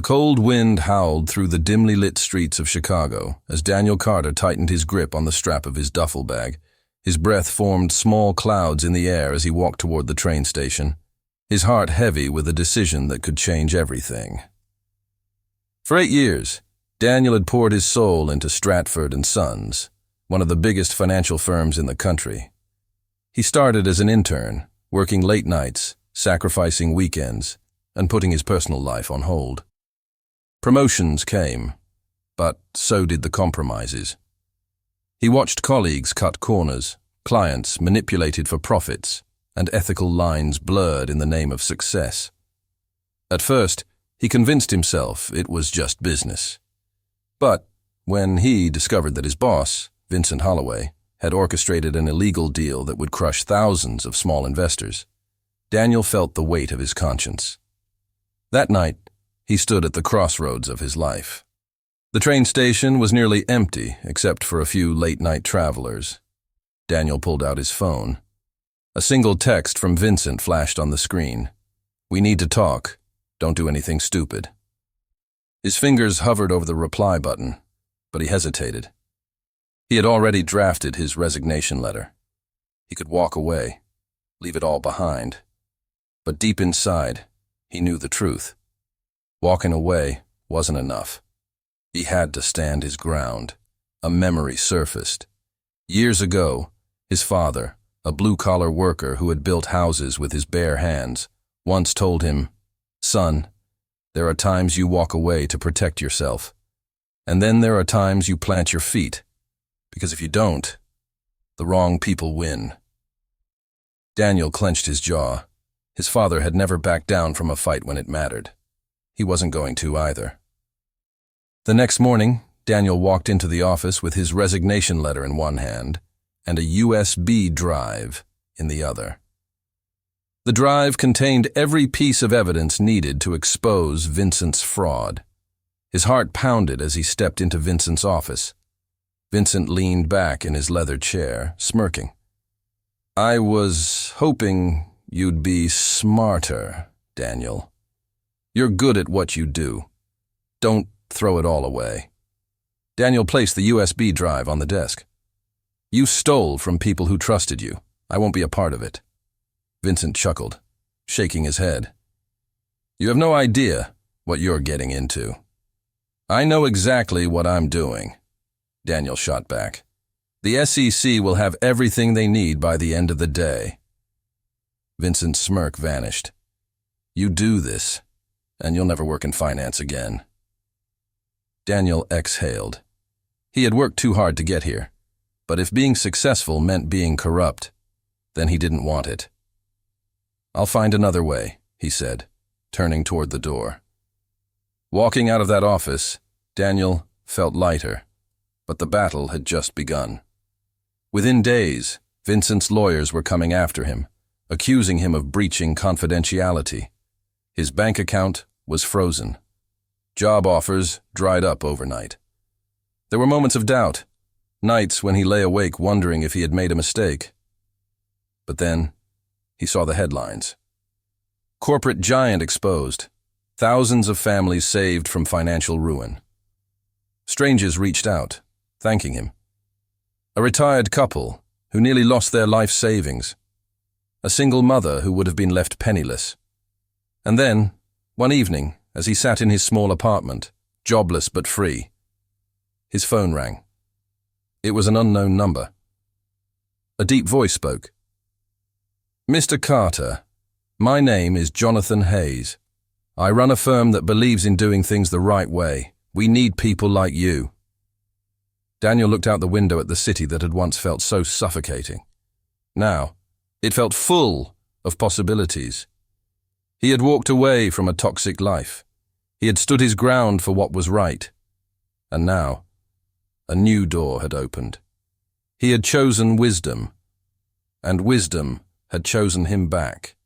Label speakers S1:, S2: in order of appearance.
S1: The cold wind howled through the dimly lit streets of Chicago as Daniel Carter tightened his grip on the strap of his duffel bag. His breath formed small clouds in the air as he walked toward the train station, his heart heavy with a decision that could change everything. For 8 years, Daniel had poured his soul into Stratford & Sons, one of the biggest financial firms in the country. He started as an intern, working late nights, sacrificing weekends, and putting his personal life on hold. Promotions came, but so did the compromises. He watched colleagues cut corners, clients manipulated for profits, and ethical lines blurred in the name of success. At first, he convinced himself it was just business. But when he discovered that his boss, Vincent Holloway, had orchestrated an illegal deal that would crush thousands of small investors, Daniel felt the weight of his conscience. That night, he stood at the crossroads of his life. The train station was nearly empty except for a few late-night travelers. Daniel pulled out his phone. A single text from Vincent flashed on the screen. "We need to talk. Don't do anything stupid." His fingers hovered over the reply button, but he hesitated. He had already drafted his resignation letter. He could walk away, leave it all behind. But deep inside, he knew the truth. Walking away wasn't enough. He had to stand his ground. A memory surfaced. Years ago, his father, a blue-collar worker who had built houses with his bare hands, once told him, "Son, there are times you walk away to protect yourself, and then there are times you plant your feet, because if you don't, the wrong people win." Daniel clenched his jaw. His father had never backed down from a fight when it mattered. He wasn't going to either. The next morning, Daniel walked into the office with his resignation letter in one hand and a USB drive in the other. The drive contained every piece of evidence needed to expose Vincent's fraud. His heart pounded as he stepped into Vincent's office. Vincent leaned back in his leather chair, smirking. "I was hoping you'd be smarter, Daniel. You're good at what you do. Don't throw it all away." Daniel placed the USB drive on the desk. "You stole from people who trusted you. I won't be a part of it." Vincent chuckled, shaking his head. "You have no idea what you're getting into." "I know exactly what I'm doing," Daniel shot back. "The SEC will have everything they need by the end of the day." Vincent's smirk vanished. "You do this, and you'll never work in finance again." Daniel exhaled. He had worked too hard to get here, but if being successful meant being corrupt, then he didn't want it. "I'll find another way," he said, turning toward the door. Walking out of that office, Daniel felt lighter, but the battle had just begun. Within days, Vincent's lawyers were coming after him, accusing him of breaching confidentiality. His bank account was frozen. Job offers dried up overnight. There were moments of doubt, nights when he lay awake wondering if he had made a mistake. But then, he saw the headlines. Corporate giant exposed. Thousands of families saved from financial ruin. Strangers reached out, thanking him. A retired couple who nearly lost their life savings. A single mother who would have been left penniless. And then, one evening, as he sat in his small apartment, jobless but free, his phone rang. It was an unknown number. A deep voice spoke. "Mr. Carter, my name is Jonathan Hayes. I run a firm that believes in doing things the right way. We need people like you." Daniel looked out the window at the city that had once felt so suffocating. Now, it felt full of possibilities. He had walked away from a toxic life. He had stood his ground for what was right. And now, a new door had opened. He had chosen wisdom, and wisdom had chosen him back.